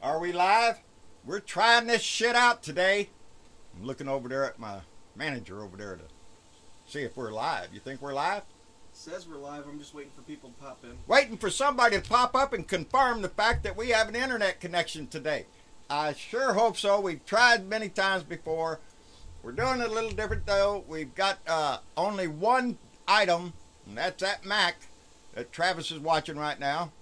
Are we live? We're trying this shit out today. I'm looking over there at my manager over there to see if we're live. You think we're live? It says we're live. I'm just waiting for people to pop in. Waiting for somebody to pop up and confirm the fact that we have an internet connection today. I sure hope so. We've tried many times before. We're doing it a little different though. We've got only one item, and that's that Mac that Travis is watching right now.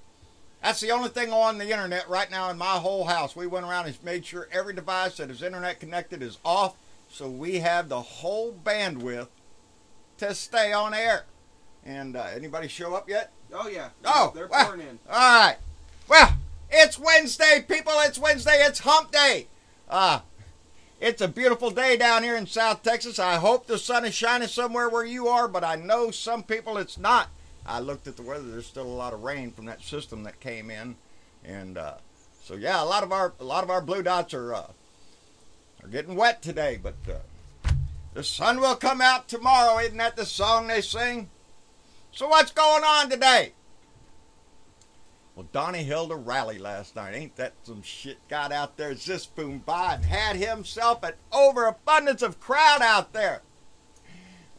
That's the only thing on the internet right now in my whole house. We went around and made sure every device that is internet connected is off, so we have the whole bandwidth to stay on air. And anybody show up yet? Oh yeah. Oh, they're well, pouring in. All right. Well, it's Wednesday, people. It's Wednesday. It's Hump Day. It's a beautiful day down here in South Texas. I hope the sun is shining somewhere where you are, but I know some people it's not. I looked at the weather. There's still a lot of rain from that system that came in, and so yeah, a lot of our blue dots are getting wet today. But the sun will come out tomorrow. Isn't that the song they sing? So what's going on today? Well, Donnie held a rally last night. Ain't that some shit? Got out there, zispoon by, and had himself an overabundance of crowd out there.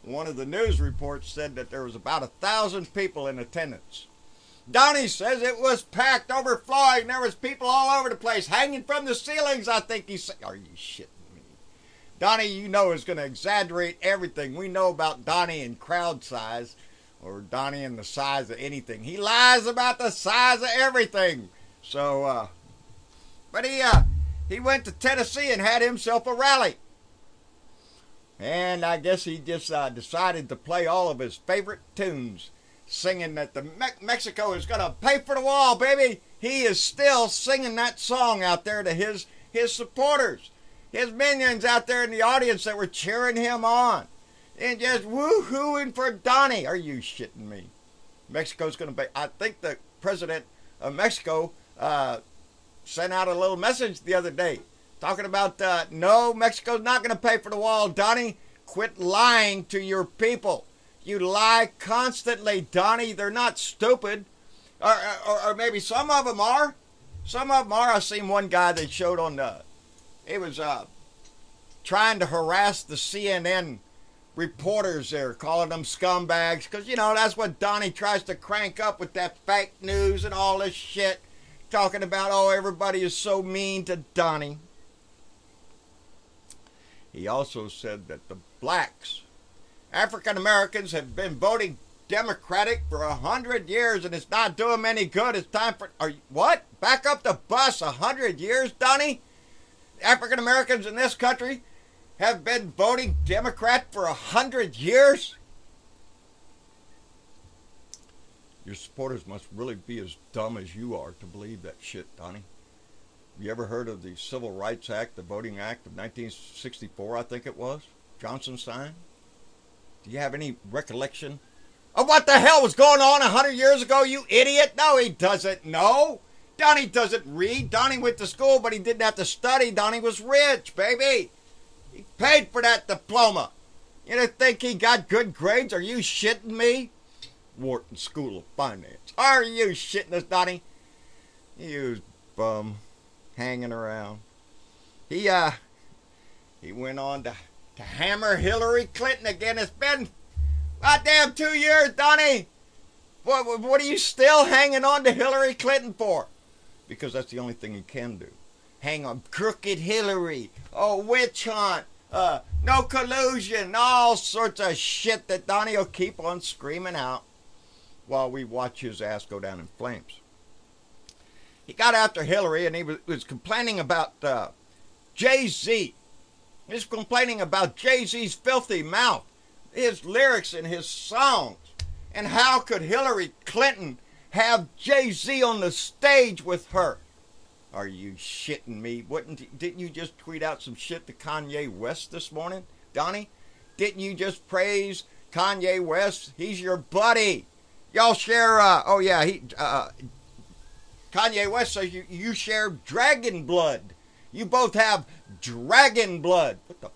One of the news reports said that there was about 1,000 people in attendance. Donnie says it was packed, overflowing. There was people all over the place, hanging from the ceilings, I think he said. Are you shitting me? Donnie, you know, is going to exaggerate everything we know about Donnie in crowd size, or Donnie in the size of anything. He lies about the size of everything. So, but he went to Tennessee and had himself a rally. And I guess he just decided to play all of his favorite tunes, singing that the Mexico is going to pay for the wall, baby. He is still singing that song out there to his supporters, his minions out there in the audience that were cheering him on and just woo-hooing for Donnie. Are you shitting me? Mexico's going to pay. I think the president of Mexico sent out a little message the other day, talking about, no, Mexico's not going to pay for the wall. Donnie, quit lying to your people. You lie constantly, Donnie. They're not stupid. Or maybe some of them are. Some of them are. I seen one guy that showed on he was trying to harass the CNN reporters there, calling them scumbags. Because, you know, that's what Donnie tries to crank up with that fake news and all this shit. Talking about, oh, everybody is so mean to Donnie. He also said that the blacks, African Americans, have been voting Democratic for 100 years and it's not doing them any good. It's time for, what? Back up the bus 100 years, Donnie? African Americans in this country have been voting Democrat for 100 years? Your supporters must really be as dumb as you are to believe that shit, Donnie. You ever heard of the Civil Rights Act, the Voting Act of 1964, I think it was? Johnson signed? Do you have any recollection of what the hell was going on 100 years ago, you idiot? No, he doesn't know. Donnie doesn't read. Donnie went to school, but he didn't have to study. Donnie was rich, baby. He paid for that diploma. You don't think he got good grades? Are you shitting me? Wharton School of Finance. Are you shitting us, Donnie? You bum. Hanging around. He went on to hammer Hillary Clinton again. It's been goddamn 2 years, Donnie. What are you still hanging on to Hillary Clinton for? Because that's the only thing you can do. Hang on. Crooked Hillary. Oh, witch hunt. No collusion. All sorts of shit that Donnie will keep on screaming out while we watch his ass go down in flames. He got after Hillary and he was complaining about Jay-Z. He was complaining about Jay-Z's filthy mouth, his lyrics and his songs. And how could Hillary Clinton have Jay-Z on the stage with her? Are you shitting me? Didn't you just tweet out some shit to Kanye West this morning, Donnie? Didn't you just praise Kanye West? He's your buddy. Y'all share, oh yeah, Kanye West says you share dragon blood. You both have dragon blood. What the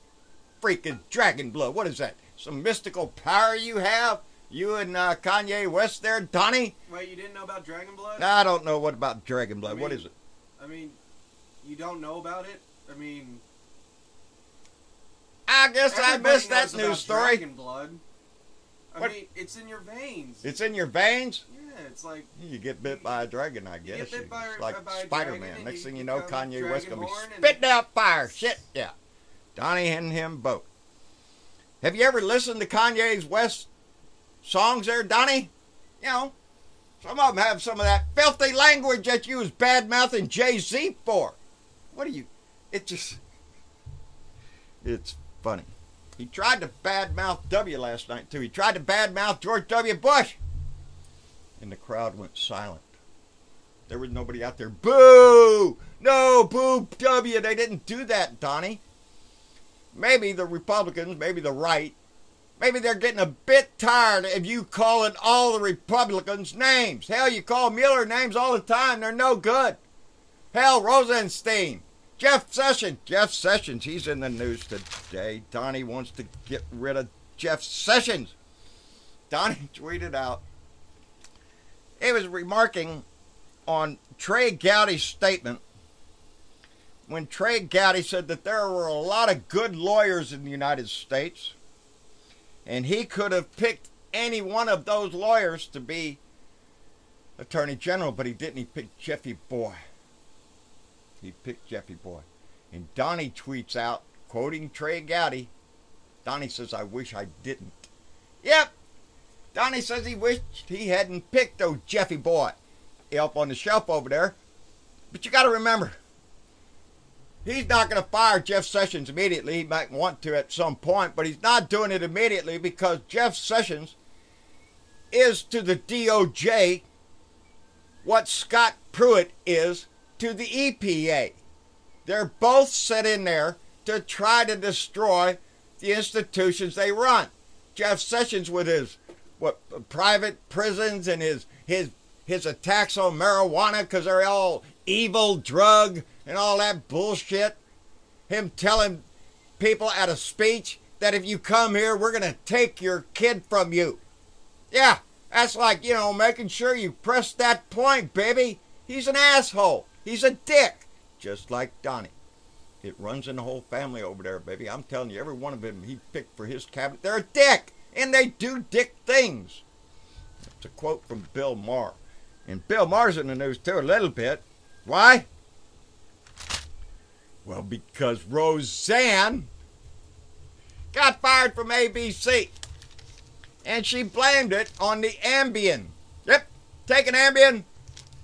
freak is dragon blood? What is that? Some mystical power you have? You and Kanye West there, Donnie? Wait, you didn't know about dragon blood? I don't know what about dragon blood. What is it? I mean, You don't know about it? I mean, I guess I everybody missed that knows about news story. Dragon blood. I What? mean, it's in your veins. It's in your veins? Yeah, it's like You get bit by a dragon, I You guess. get bit by It's a- like by a Spider-Man. dragon Next and thing you you know, become Kanye West gonna be dragonborn and- spitting out fire. Shit, yeah. Donnie and him both. Have you ever listened to Kanye's West songs there, Donnie? You know, some of them have some of that filthy language that you was bad-mouthing Jay-Z for. What are you... It's funny. He tried to badmouth W last night, too. He tried to badmouth George W. Bush. And the crowd went silent. There was nobody out there. Boo! No, boo W. They didn't do that, Donnie. Maybe the Republicans, maybe the right, maybe they're getting a bit tired of you calling all the Republicans names. Hell, you call Mueller names all the time. They're no good. Hell, Rosenstein. Jeff Sessions, he's in the news today. Donnie wants to get rid of Jeff Sessions. Donnie tweeted out, he was remarking on Trey Gowdy's statement when Trey Gowdy said that there were a lot of good lawyers in the United States, and he could have picked any one of those lawyers to be Attorney General, but he didn't. He picked Jeffy Boy. He picked Jeffy Boy. And Donnie tweets out, quoting Trey Gowdy, Donnie says, I wish I didn't. Yep. Donnie says he wished he hadn't picked old Jeffy Boy up on the shelf over there. But you got to remember, he's not going to fire Jeff Sessions immediately. He might want to at some point, but he's not doing it immediately because Jeff Sessions is to the DOJ what Scott Pruitt is to the EPA. They're both set in there to try to destroy the institutions they run. Jeff Sessions with his private prisons and his attacks on marijuana because they're all evil drug and all that bullshit. Him telling people at a speech that if you come here, we're going to take your kid from you. Yeah, that's like, you know, making sure you press that point, baby. He's an asshole. He's a dick. Just like Donnie. It runs in the whole family over there, baby. I'm telling you, every one of them he picked for his cabinet, they're a dick. And they do dick things. It's a quote from Bill Maher. And Bill Maher's in the news too a little bit. Why? Well, because Roseanne got fired from ABC. And she blamed it on the Ambien. Yep, taking Ambien.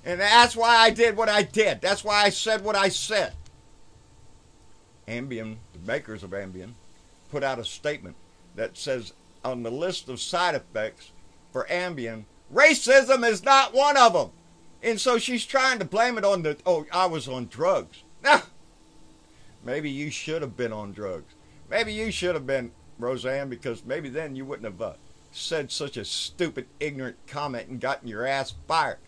And that's why I did what I did. That's why I said what I said. Ambien, the makers of Ambien, put out a statement that says on the list of side effects for Ambien, racism is not one of them. And so she's trying to blame it on I was on drugs. Nah, maybe you should have been on drugs. Maybe you should have been, Roseanne, because maybe then you wouldn't have said such a stupid, ignorant comment and gotten your ass fired.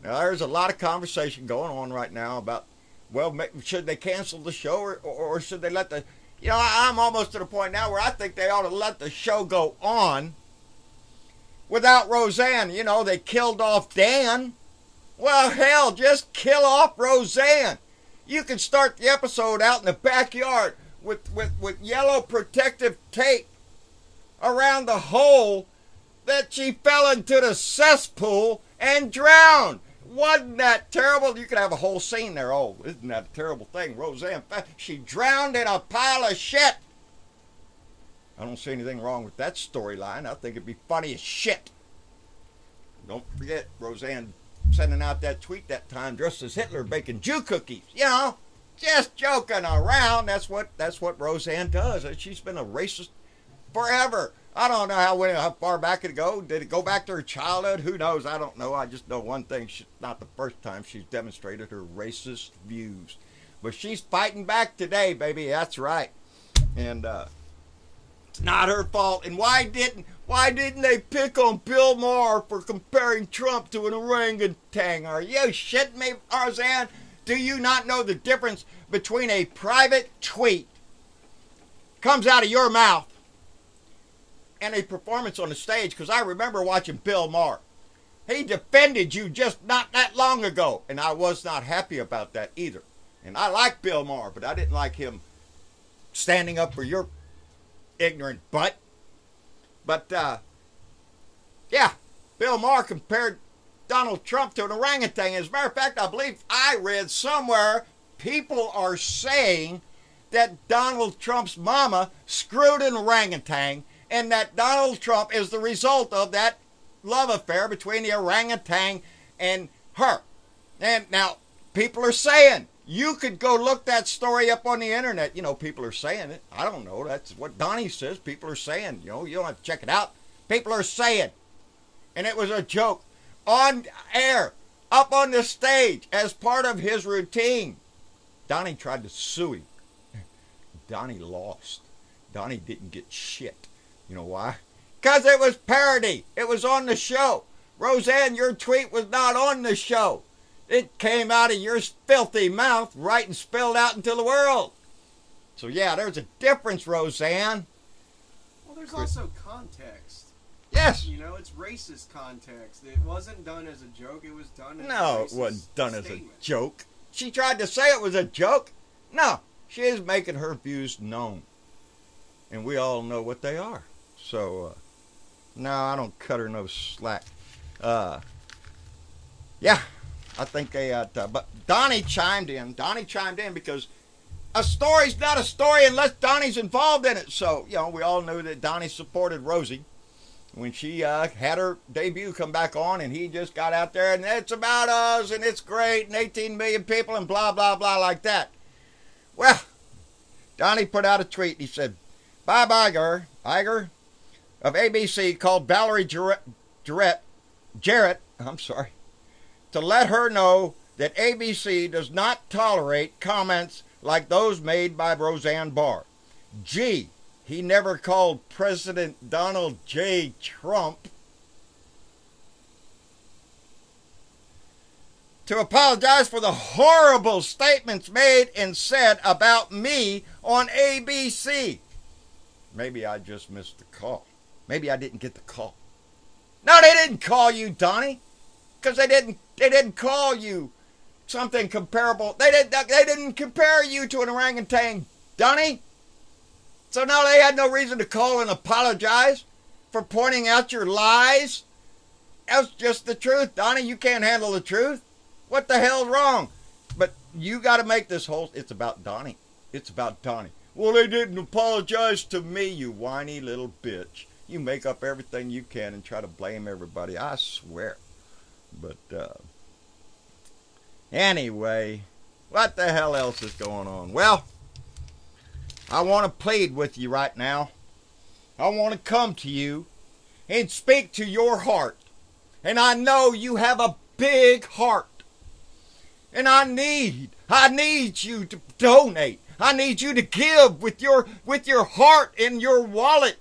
Now, there's a lot of conversation going on right now about, well, should they cancel the show or should they let the... You know, I'm almost to the point now where I think they ought to let the show go on without Roseanne. You know, they killed off Dan. Well, hell, just kill off Roseanne. You can start the episode out in the backyard with yellow protective tape around the hole that she fell into the cesspool and drowned. Wasn't that terrible? You could have a whole scene there. Oh, isn't that a terrible thing? Roseanne, she drowned in a pile of shit. I don't see anything wrong with that storyline. I think it'd be funny as shit. Don't forget, Roseanne sending out that tweet that time dressed as Hitler baking Jew cookies. You know, just joking around. That's what Roseanne does. She's been a racist forever. I don't know how far back it go. Did it go back to her childhood? Who knows? I don't know. I just know one thing. Not the first time she's demonstrated her racist views. But she's fighting back today, baby. That's right. And it's not her fault. And why didn't they pick on Bill Maher for comparing Trump to an orangutan? Are you shitting me, Roseanne? Do you not know the difference between a private tweet comes out of your mouth and a performance on the stage? Because I remember watching Bill Maher. He defended you just not that long ago, and I was not happy about that either. And I like Bill Maher, but I didn't like him standing up for your ignorant butt. But, yeah, Bill Maher compared Donald Trump to an orangutan. As a matter of fact, I believe I read somewhere people are saying that Donald Trump's mama screwed an orangutan and that Donald Trump is the result of that love affair between the orangutan and her. And now, people are saying, you could go look that story up on the internet. You know, people are saying it. I don't know. That's what Donnie says. People are saying. You know, you don't have to check it out. People are saying. And it was a joke. On air. Up on the stage. As part of his routine. Donnie tried to sue him. Donnie lost. Donnie didn't get shit. You know why? Because it was parody. It was on the show. Roseanne, your tweet was not on the show. It came out of your filthy mouth right and spilled out into the world. So yeah, there's a difference, Roseanne. Well, there's also context. Yes. You know, it's racist context. It wasn't done as a joke. It was done as a No, racist it wasn't done as a statement. joke. She tried to say it was a joke. No, she is making her views known. And we all know what they are. So, no, I don't cut her no slack. Yeah. I think they but Donnie chimed in. Donnie chimed in because a story's not a story unless Donnie's involved in it. So, you know, we all knew that Donnie supported Rosie when she had her debut come back on, and he just got out there and it's about us and it's great and 18 million people and blah, blah, blah like that. Well, Donnie put out a tweet. He said, Bob Iger of ABC called Valerie Jarrett, to let her know that ABC does not tolerate comments like those made by Roseanne Barr. Gee, he never called President Donald J. Trump. To apologize for the horrible statements made and said about me on ABC. Maybe I just missed the call. Maybe I didn't get the call. No, they didn't call you, Donnie. Because they didn't call you something comparable. They didn't compare you to an orangutan, Donnie. So now they had no reason to call and apologize for pointing out your lies. That's just the truth, Donnie. You can't handle the truth. What the hell's wrong? But you got to make this whole. It's about Donnie. It's about Donnie. Well, they didn't apologize to me, you whiny little bitch. You make up everything you can and try to blame everybody. I swear. But, anyway, what the hell else is going on? Well, I want to plead with you right now. I want to come to you and speak to your heart. And I know you have a big heart. And I need you to donate. I need you to give with your heart and your wallet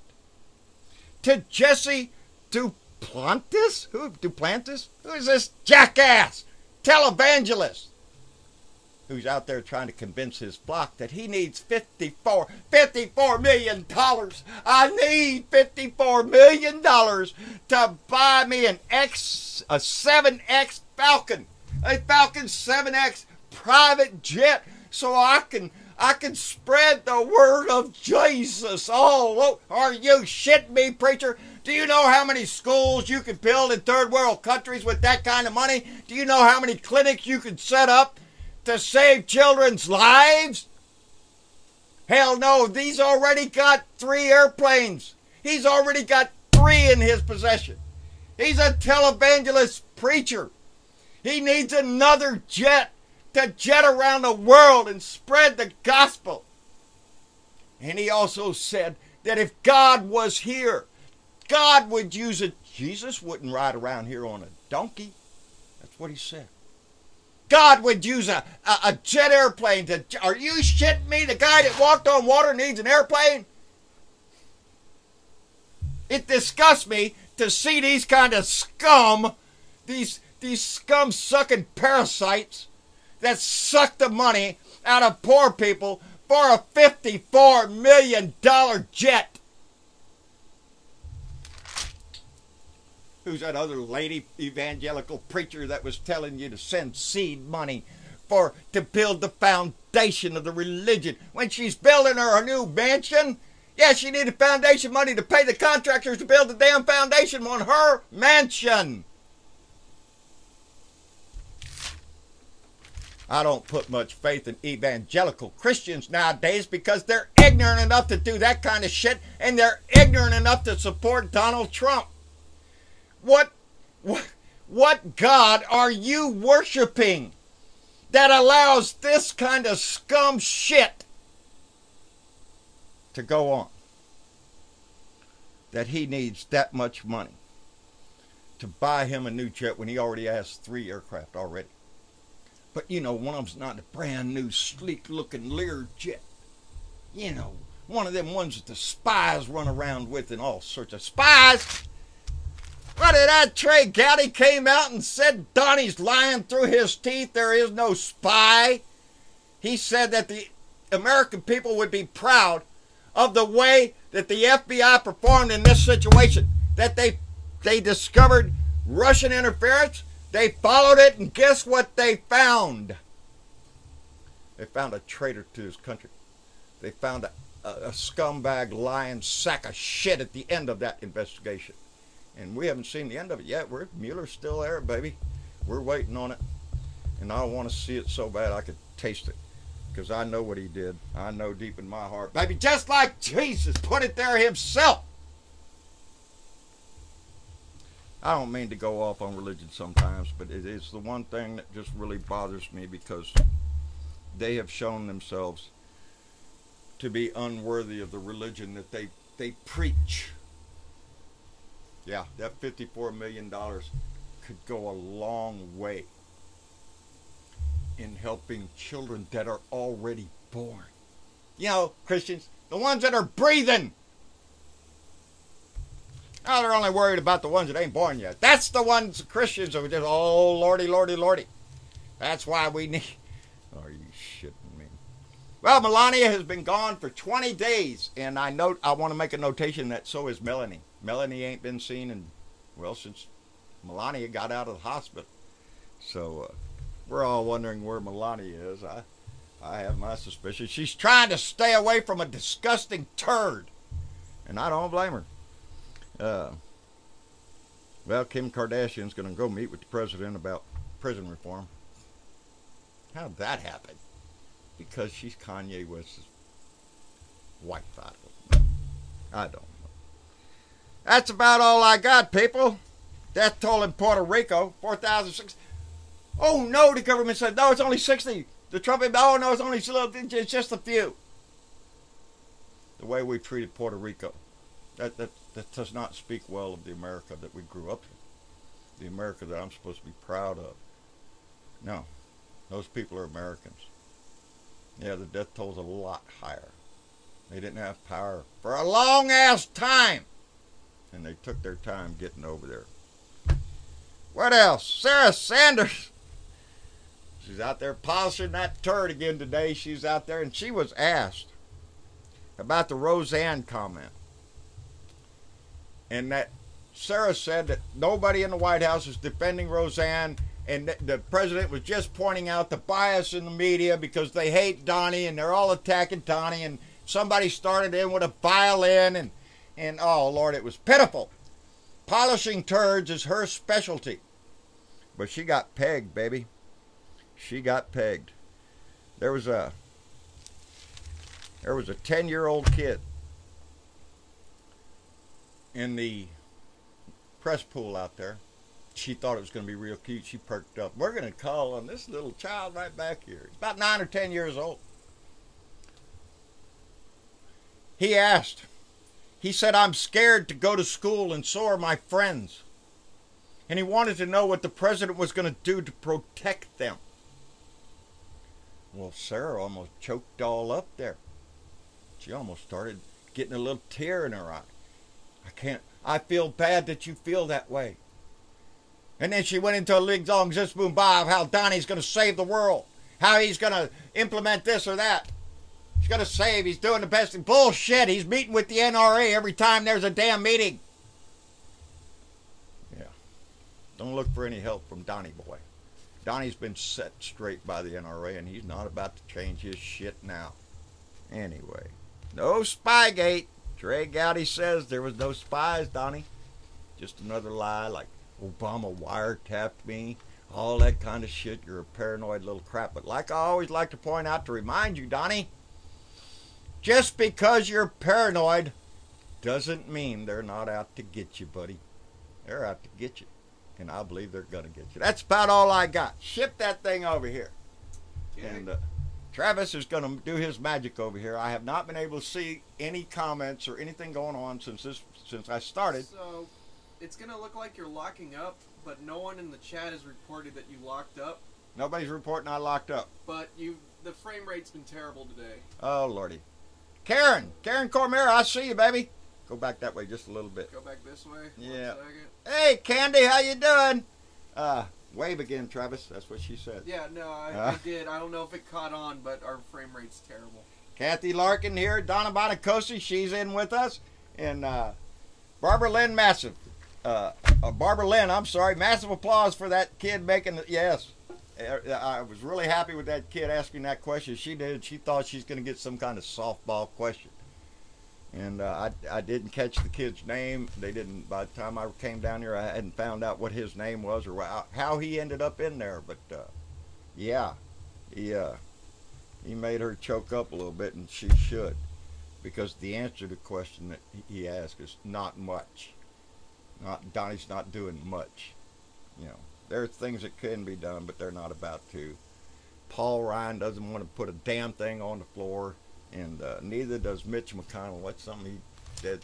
to Jesse Duplantis? Duplantis? Who is this jackass? Televangelist. Who's out there trying to convince his flock that he needs $54 million. I need $54 million to buy me a 7X Falcon. A Falcon 7X private jet so I can spread the word of Jesus all over. Are you shitting me, preacher? Do you know how many schools you could build in third world countries with that kind of money? Do you know how many clinics you could set up to save children's lives? Hell no, he's already got 3 airplanes. He's already got 3 in his possession. He's a televangelist preacher. He needs another jet to jet around the world and spread the gospel. And he also said that if God was here, God would use it. Jesus wouldn't ride around here on a donkey. That's what he said. God would use a jet airplane to... Are you shitting me? The guy that walked on water needs an airplane? It disgusts me to see these kind of scum, these scum-sucking parasites that suck the money out of poor people for a $54 million jet. Who's that other lady evangelical preacher that was telling you to send seed money to build the foundation of the religion. When she's building her a new mansion, yeah, she needed foundation money to pay the contractors to build the damn foundation on her mansion. I don't put much faith in evangelical Christians nowadays because they're ignorant enough to do that kind of shit, and they're ignorant enough to support Donald Trump. What God are you worshiping that allows this kind of scum shit to go on? That he needs that much money to buy him a new jet when he already has 3 aircraft already. But, you know, one of them's not a brand new, sleek-looking Lear jet. You know, one of them ones that the spies run around with and all sorts of spies. What did that Trey Gowdy came out and said Donnie's lying through his teeth? There is no spy. He said that the American people would be proud of the way that the FBI performed in this situation. That they discovered Russian interference. They followed it, and guess what they found? They found a traitor to his country. They found a scumbag, lying sack of shit at the end of that investigation. And we haven't seen the end of it yet. Mueller's still there, baby. We're waiting on it. And I want to see it so bad I could taste it. Because I know what he did. I know deep in my heart. Baby, just like Jesus put it there himself. I don't mean to go off on religion sometimes, but it is the one thing that just really bothers me because they have shown themselves to be unworthy of the religion that they preach. Yeah, that $54 million could go a long way in helping children that are already born. You know, Christians, the ones that are breathing. Now they're only worried about the ones that ain't born yet. That's the ones the Christians are just, oh, lordy, lordy, lordy. That's why we need... Are you shitting me? Well, Melania has been gone for 20 days. And I want to make a notation that so is Melanie. Melanie ain't been seen in, well, since Melania got out of the hospital. So we're all wondering where Melania is. I have my suspicions. She's trying to stay away from a disgusting turd. And I don't blame her. Well, Kim Kardashian's going to go meet with the president about prison reform. How'd that happen? Because she's Kanye West's wife. I don't know. That's about all I got, people. Death toll in Puerto Rico, 4,006. Oh, no, the government said, no, it's only 60. The Trump, oh, no, it's just a few. The way we treated Puerto Rico. That does not speak well of the America that we grew up in. The America that I'm supposed to be proud of. No. Those people are Americans. Yeah, the death toll's a lot higher. They didn't have power for a long-ass time. And they took their time getting over there. What else? Sarah Sanders. She's out there polishing that turd again today. She's out there, and she was asked about the Roseanne comment. And that Sarah said that nobody in the White House is defending Roseanne, and the president was just pointing out the bias in the media because they hate Donnie and they're all attacking Donnie, and somebody started in with a violin, and oh Lord, it was pitiful. Polishing turds is her specialty. But she got pegged, baby. She got pegged. There was a 10-year-old kid in the press pool out there. She thought it was going to be real cute. She perked up. We're going to call on this little child right back here. He's about 9 or 10 years old. He asked. He said, I'm scared to go to school, and so are my friends. And he wanted to know what the president was going to do to protect them. Well, Sarah almost choked all up there. She almost started getting a little tear in her eye. I feel bad that you feel that way. And then she went into a long just boom bah of how Donnie's going to save the world. How he's going to implement this or that. He's going to save. He's doing the best. Bullshit. He's meeting with the NRA every time there's a damn meeting. Yeah. Don't look for any help from Donnie Boy. Donnie's been set straight by the NRA, and he's not about to change his shit now. Anyway, no Spygate. Trey Gowdy says there was no spies, Donnie. Just another lie, like Obama wiretapped me, all that kind of shit. You're a paranoid little crap. But like I always like to point out to remind you, Donnie, just because you're paranoid doesn't mean they're not out to get you, buddy. They're out to get you. And I believe they're going to get you. That's about all I got. Ship that thing over here. Okay. And Travis is going to do his magic over here. I have not been able to see any comments or anything going on since I started. So, it's going to look like you're locking up, but no one in the chat has reported that you locked up. Nobody's reporting I locked up. But the frame rate's been terrible today. Oh, Lordy. Karen Cormier, I see you, baby. Go back that way just a little bit. Go back this way. Yeah. 1 second. Hey, Candy, how you doing? Wave again, Travis. That's what she said. Yeah, no, I did. I don't know if it caught on, but our frame rate's terrible. Kathy Larkin here. Donna Bonacosi, she's in with us. And Barbara Lynn Massive. Barbara Lynn, I'm sorry. Massive applause for that kid making the... Yes. I was really happy with that kid asking that question. She did. She thought she's going to get some kind of softball question. And I didn't catch the kid's name. They didn't. By the time I came down here, I hadn't found out what his name was or how he ended up in there. But yeah, he made her choke up a little bit, and she should, because the answer to the question that he asked is not much. Donnie's not doing much. You know, there are things that can be done, but they're not about to. Paul Ryan doesn't want to put a damn thing on the floor. And neither does Mitch McConnell. That's something he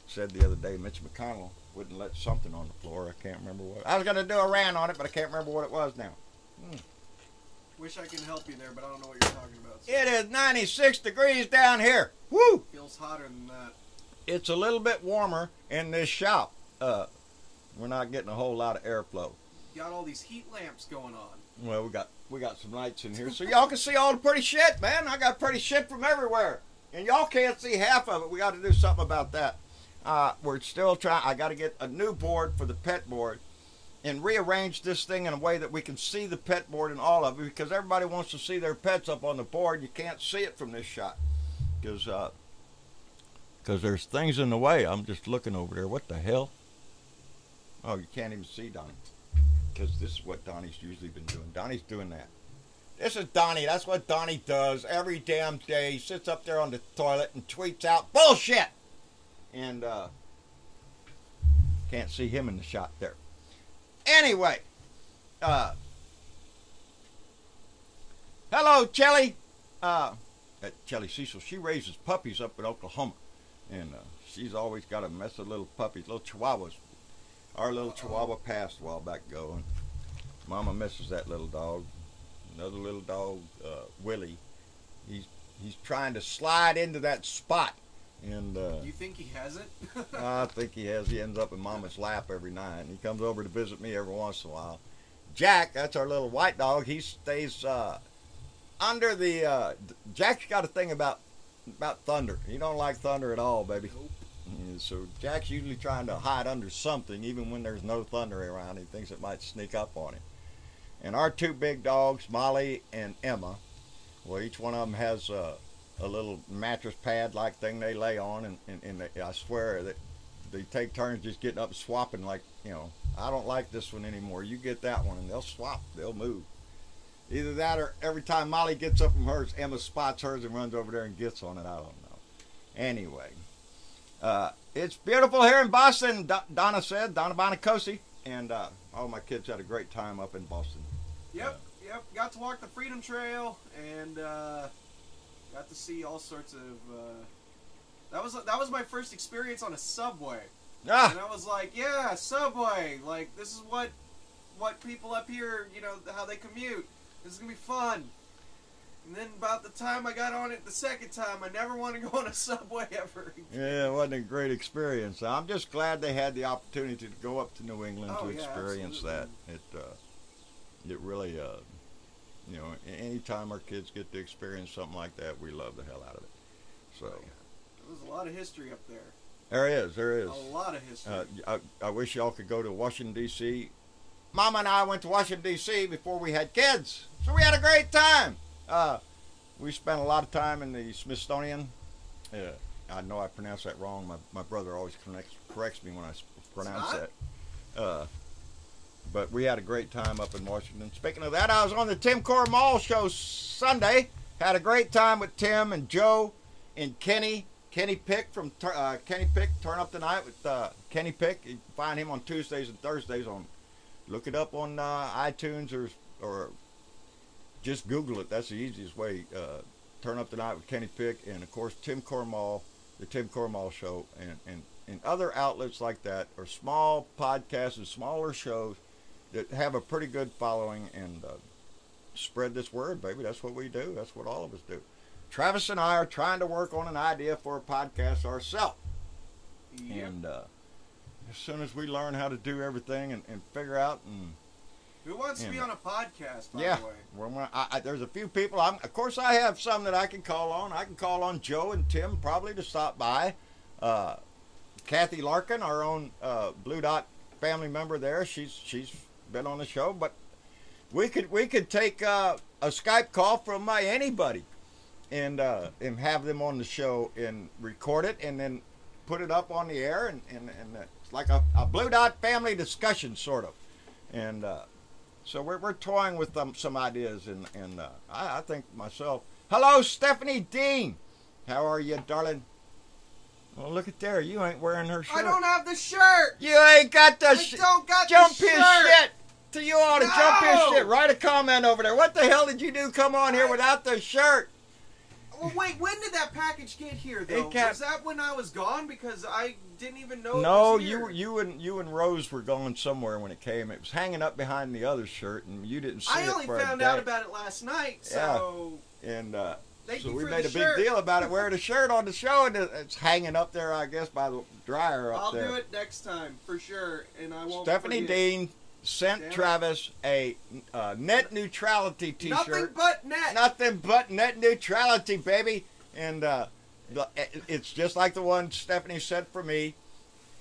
said the other day. Mitch McConnell wouldn't let something on the floor. I can't remember what. I was going to do a rant on it, but I can't remember what it was now. Wish I could help you there, but I don't know what you're talking about. So. It is 96 degrees down here. Woo! Feels hotter than that. It's a little bit warmer in this shop. We're not getting a whole lot of airflow. You got all these heat lamps going on. Well, we got some lights in here, so y'all can see all the pretty shit, man. I got pretty shit from everywhere. And y'all can't see half of it. We got to do something about that. We're still trying. I got to get a new board for the pet board and rearrange this thing in a way that we can see the pet board and all of it, because everybody wants to see their pets up on the board. You can't see it from this shot because there's things in the way. I'm just looking over there. What the hell? Oh, you can't even see Donnie, because this is what Donnie's usually been doing. Donnie's doing that. This is Donnie. That's what Donnie does every damn day. He sits up there on the toilet and tweets out bullshit. And can't see him in the shot there. Anyway, hello, Chelly. Chelly Cecil. She raises puppies up in Oklahoma, and she's always got a mess of little puppies, little chihuahuas. Our little chihuahua passed a while back ago, and Mama misses that little dog. Another little dog, Willie. He's trying to slide into that spot, and you think he has it? I think he has. He ends up in Mama's lap every night. He comes over to visit me every once in a while. Jack, that's our little white dog. He stays under the. Jack's got a thing about thunder. He don't like thunder at all, baby. Nope. And so Jack's usually trying to hide under something, even when there's no thunder around. He thinks it might sneak up on him. And our two big dogs, Molly and Emma, well, each one of them has a little mattress pad-like thing they lay on, and I swear that they take turns just getting up and swapping, like, you know, I don't like this one anymore. You get that one, and they'll swap. They'll move. Either that or every time Molly gets up from hers, Emma spots hers and runs over there and gets on it. I don't know. Anyway, it's beautiful here in Boston, Donna said, Donna Bonacosi. And all my kids had a great time up in Boston. Yep. Got to walk the Freedom Trail and got to see all sorts of. That was my first experience on a subway. Ah. And I was like, yeah, subway. Like, this is what people up here, you know, how they commute. This is gonna be fun. And then about the time I got on it the second time, I never want to go on a subway ever again. Yeah, it wasn't a great experience. I'm just glad they had the opportunity to go up to New England to experience that. It really, you know, anytime our kids get to experience something like that, we love the hell out of it. So there's a lot of history up there. There is. A lot of history. I wish y'all could go to Washington, D.C. Mama and I went to Washington, D.C. before we had kids. So we had a great time. We spent a lot of time in the Smithsonian. I know I pronounced that wrong. My brother always corrects me when I pronounce that. But we had a great time up in Washington. Speaking of that, I was on the Tim Cormall show Sunday. Had a great time with Tim and Joe and Kenny. Kenny Pick from Kenny Pick, Turn Up the Night with Kenny Pick. You can find him on Tuesdays and Thursdays. Look it up on iTunes or just Google it. That's the easiest way. Turn Up the Night with Kenny Pick, and of course Tim Cormall, the Tim Cormall Show, and other outlets like that, or small podcasts and smaller shows that have a pretty good following, and spread this word, baby. That's what we do. That's what all of us do. Travis and I are trying to work on an idea for a podcast ourselves. Yep. And as soon as we learn how to do everything and figure out and... Who wants to be on a podcast, by the way? Well, there's a few people. Of course, I have some that I can call on. I can call on Joe and Tim probably to stop by. Kathy Larkin, our own Blue Dot family member there, she's been on the show. But we could take a Skype call from anybody and have them on the show and record it and then put it up on the air. And it's like a Blue Dot family discussion, sort of. And... So we're toying with some ideas, and I think myself. Hello, Stephanie Dean. How are you, darling? Well, look at there. You ain't wearing her shirt. I don't have the shirt. You ain't got the shirt. I don't got jump the shirt. His shit. So you ought to jump his shit. Write a comment over there. What the hell did you do? Come on here without the shirt. Well, wait. When did that package get here, though? Was that when I was gone? Because I didn't even know. No, it was here. you and Rose were going somewhere when it came. It was hanging up behind the other shirt, and you didn't see it. I only found out about it last night. So yeah. And so we made a big deal about it. Wearing a shirt on the show, and it's hanging up there, I guess, by the dryer up there. I'll do it next time for sure, and I won't. Stephanie Dean sent Travis a net neutrality T-shirt. Nothing but net. Nothing but net neutrality, baby. And it's just like the one Stephanie sent for me.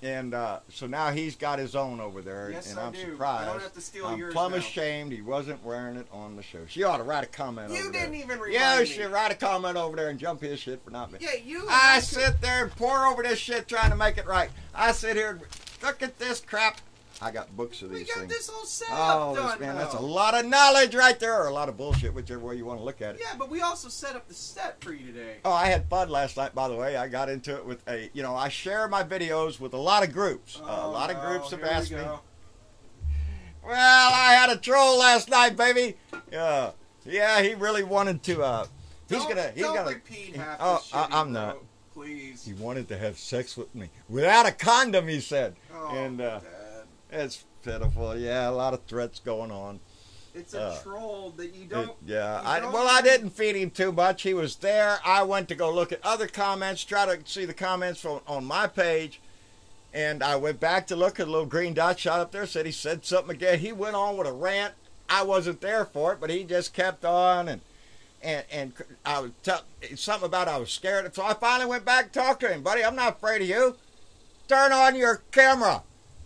And so now he's got his own over there. Yes, and I'm I do. surprised. I don't have to steal yours I'm plumb now. ashamed he wasn't wearing it on the show. She ought to write a comment over there. You didn't even remind me. me. She write a comment over there and jump his shit for not me. Yeah, you. I sit there and pour over this shit trying to make it right. I sit here and look at this crap. I got books of these things. We got this whole setup done, man, though. that's a lot of knowledge right there, or a lot of bullshit, whichever way you want to look at it. Yeah, but we also set up the set for you today. Oh, I had fun last night, by the way. I got into it with I share my videos with a lot of groups. A lot of groups have asked me. Well, I had a troll last night, baby. Yeah, he really wanted to. Don't repeat half the shit. I'm not. Please. He wanted to have sex with me without a condom, he said. Oh, and Dad. it's pitiful. Yeah, a lot of threats going on. It's a troll that you don't. I didn't feed him too much. He was there. I went to go look at other comments, try to see the comments on my page. And I went back to look at a little green dot shot up there. Said he said something again. He went on with a rant. I wasn't there for it, but he just kept on. And I was something about I was scared. So I finally went back and talked to him. Buddy, I'm not afraid of you. Turn on your camera.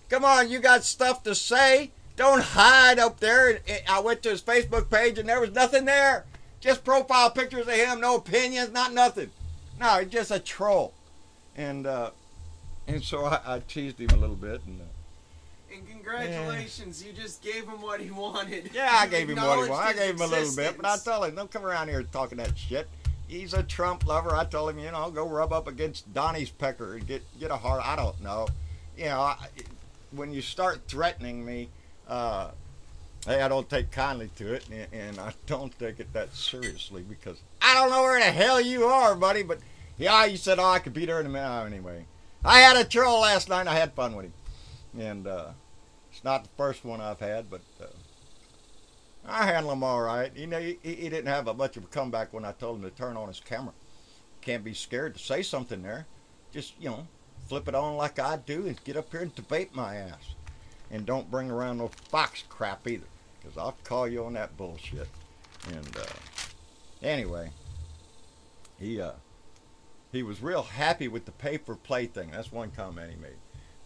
Come on, you got stuff to say. Don't hide up there. I went to his Facebook page and there was nothing there. Just profile pictures of him, no opinions, not nothing. No, he's just a troll. And so I teased him a little bit. And congratulations, you just gave him what he wanted. Yeah, I gave him what he wanted. I gave him a little bit, but I told him, don't come around here talking that shit. He's a Trump lover. I told him, go rub up against Donnie's pecker and get a heart. I don't know. When you start threatening me, I don't take kindly to it, and I don't take it that seriously because I don't know where the hell you are, buddy. But yeah, you said, I could be there in a minute. Anyway, I had a troll last night, and I had fun with him. And it's not the first one I've had, but I handle him all right. He didn't have much of a comeback when I told him to turn on his camera. Can't be scared to say something there. Just, flip it on like I do and get up here and debate my ass. And don't bring around no Fox crap either, because I'll call you on that bullshit. And anyway, he was real happy with the pay-for-play thing. That's one comment he made.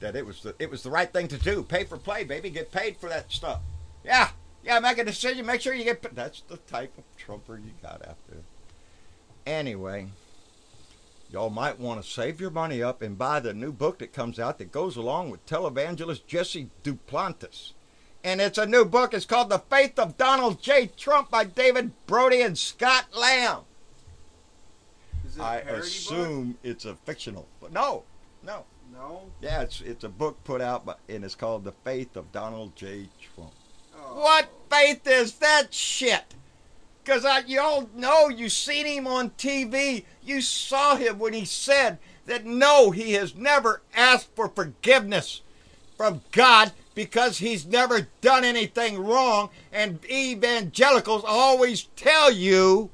that it was the right thing to do. Pay for play, baby. Get paid for that stuff. Yeah, make a decision. Make sure you get paid. That's the type of Trumper you got out there. Anyway, y'all might want to save your money up and buy the new book that comes out that goes along with televangelist Jesse Duplantis. And it's a new book. It's called The Faith of Donald J. Trump by David Brody and Scott Lamb. Is it I a parody assume book? it's a fictional, but no. No? Yeah, it's a book put out and it's called The Faith of Donald J. Trump. Oh. What faith is that shit? Because y'all know you seen him on TV. You saw him when he said that no, he has never asked for forgiveness from God because he's never done anything wrong. And evangelicals always tell you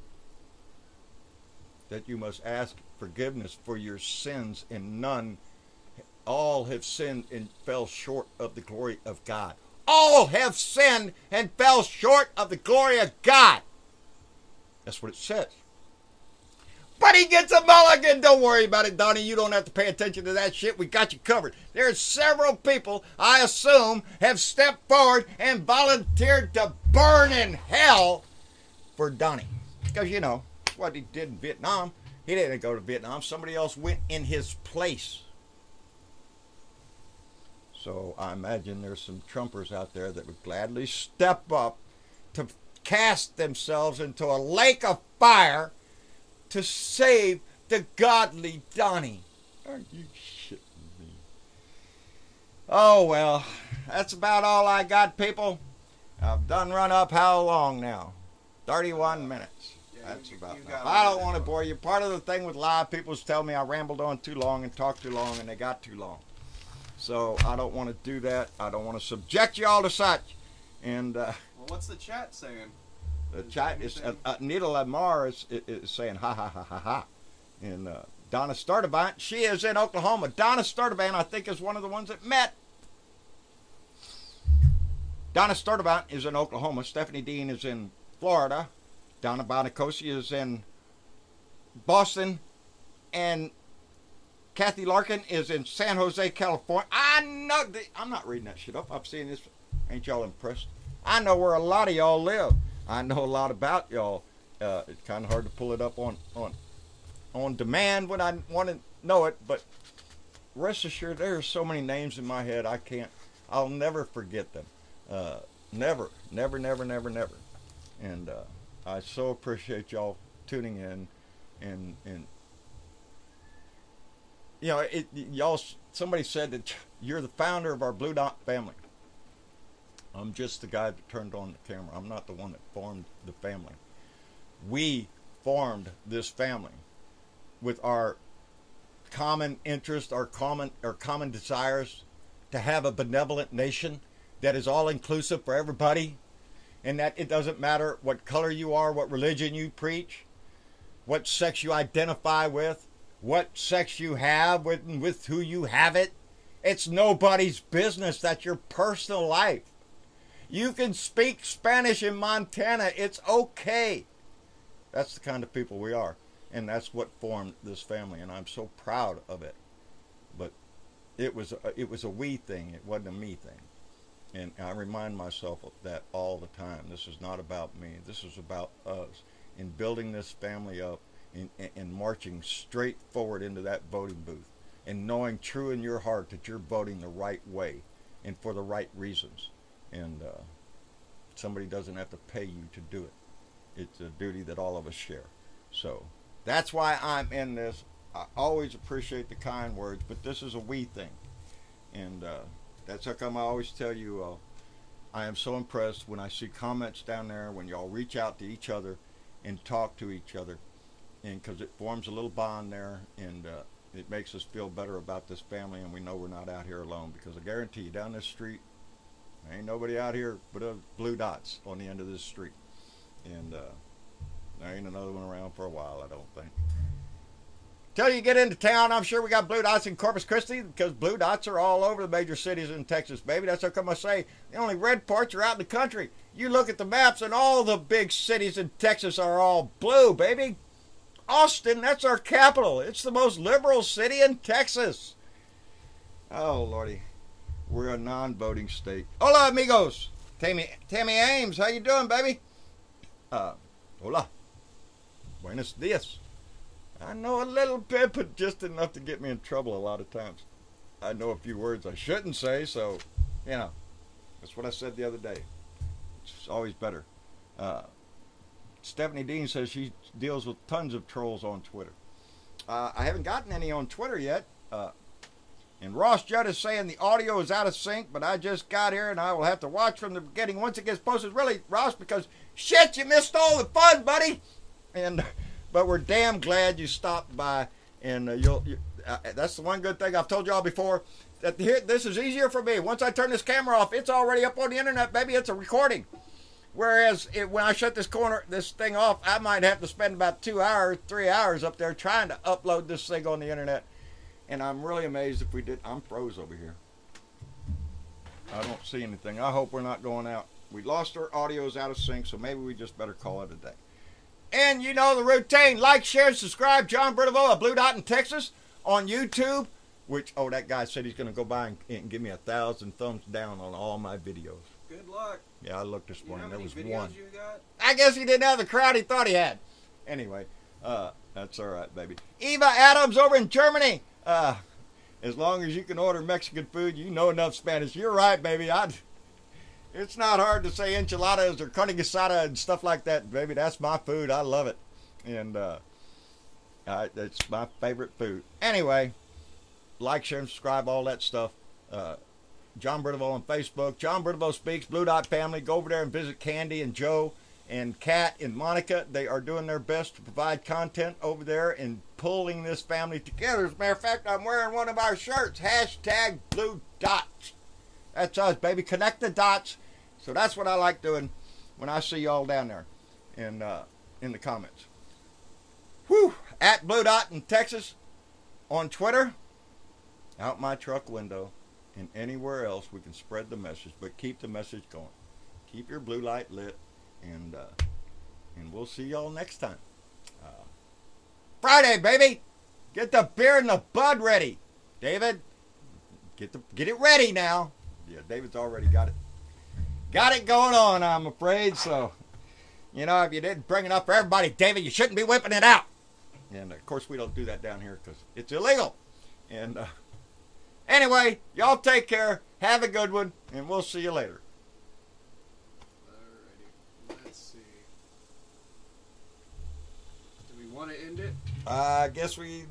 that you must ask forgiveness for your sins, and all have sinned and fell short of the glory of God. All have sinned and fell short of the glory of God. That's what it says. But he gets a mulligan. Don't worry about it, Donnie. You don't have to pay attention to that shit. We got you covered. There's several people, I assume, have stepped forward and volunteered to burn in hell for Donnie. Because, you know, what he did in Vietnam. He didn't go to Vietnam. Somebody else went in his place. So I imagine there's some Trumpers out there that would gladly step up to cast themselves into a lake of fire to save the godly Donnie. Are you shitting me? Oh, well, that's about all I got, people. I've done run up how long now? 31 minutes. That's about enough. I don't want to bore you. Part of the thing with live people is tell me I rambled on too long and talked too long and they got too long. So I don't want to do that. I don't want to subject you all to such. And well, what's the chat saying? The chat is Nita Lamar is saying ha ha ha ha ha. And Donna Sturdivant, she is in Oklahoma. Donna Sturdivant, I think, is one of the ones that met. Donna Sturdivant is in Oklahoma. Stephanie Dean is in Florida. Donna Bonacosi is in Boston. And Kathy Larkin is in San Jose, California. I know. I'm not reading that shit up. I'm seeing this. Ain't y'all impressed? I know where a lot of y'all live. I know a lot about y'all. It's kind of hard to pull it up on demand when I want to know it. But rest assured, there are so many names in my head. I'll never forget them. Never. And I so appreciate y'all tuning in. And you know, y'all. Somebody said that you're the founder of our Blue Dot family. I'm just the guy that turned on the camera. I'm not the one that formed the family. We formed this family with our common interest, our common desires to have a benevolent nation that is all inclusive for everybody, and that it doesn't matter what color you are, what religion you preach, what sex you identify with, what sex you have with who you have it. It's nobody's business. That's your personal life. You can speak Spanish in Montana. It's okay. That's the kind of people we are. And that's what formed this family. And I'm so proud of it. But it was a we thing. It wasn't a me thing. And I remind myself of that all the time. This is not about me. This is about us. In building this family up and marching straight forward into that voting booth. And knowing true in your heart that you're voting the right way and for the right reasons. And somebody doesn't have to pay you to do it. It's a duty that all of us share. So that's why I'm in this. I always appreciate the kind words, but this is a we thing. And that's how come I always tell you I am so impressed when I see comments down there, when y'all reach out to each other and talk to each other. And because it forms a little bond there, and it makes us feel better about this family, and we know we're not out here alone. Because I guarantee you, down this street, there ain't nobody out here but blue dots on the end of this street. And there ain't another one around for a while, I don't think. Till you get into town, I'm sure we got blue dots in Corpus Christi, because blue dots are all over the major cities in Texas, baby. That's how come I say the only red parts are out in the country. You look at the maps, and all the big cities in Texas are all blue, baby. Austin, that's our capital. It's the most liberal city in Texas. Oh, Lordy. We're a non-voting state. Hola, amigos. Tammy Ames, how you doing, baby? Hola. Buenos dias. I know a little bit, but just enough to get me in trouble a lot of times. I know a few words I shouldn't say, so, you know, that's what I said the other day. It's always better. Stephanie Dean says she deals with tons of trolls on Twitter. I haven't gotten any on Twitter yet. And Ross Judd is saying the audio is out of sync, but I just got here and I will have to watch from the beginning once it gets posted. Really, Ross, because shit, you missed all the fun, buddy. But we're damn glad you stopped by, and that's the one good thing I've told y'all before. That this is easier for me. Once I turn this camera off, it's already up on the internet, baby. It's a recording. Whereas when I shut this thing off, I might have to spend about 2 hours, 3 hours up there trying to upload this thing on the internet. And I'm really amazed if we did. I'm froze over here. I don't see anything. I hope we're not going out. We lost our audios out of sync, so maybe we just better call it a day. And you know the routine. Like, share, subscribe. John Brittleville, a Blue Dot in Texas on YouTube. Which, that guy said he's going to go by and give me 1,000 thumbs down on all my videos. Good luck. Yeah, I looked this morning. There was one. You got? I guess he didn't have the crowd he thought he had. Anyway, that's all right, baby. Eva Adams over in Germany. As long as you can order Mexican food, you know enough Spanish. You're right, baby. It's not hard to say enchiladas or carne asada and stuff like that, baby. That's my food. I love it. And it's my favorite food. Anyway, like, share, and subscribe, all that stuff. John Brittleville on Facebook. John Brittleville Speaks, Blue Dot Family. Go over there and visit Candy and Joe and Kat and Monica. They are doing their best to provide content over there and pulling this family together. As a matter of fact, I'm wearing one of our shirts. Hashtag Blue Dots. That's us, baby. Connect the dots. So that's what I like doing when I see y'all down there in the comments. Whew. At Blue Dot in Texas on Twitter. Out my truck window. And anywhere else we can spread the message. But keep the message going. Keep your blue light lit. And we'll see y'all next time. Friday, baby. Get the beer and the bud ready. David, get it ready now. Yeah, David's already got it. Got it going on, I'm afraid. So, if you didn't bring it up for everybody, David, you shouldn't be whipping it out. And, of course, we don't do that down here because it's illegal. And, anyway, y'all take care. Have a good one. And we'll see you later. Want to end it? I guess we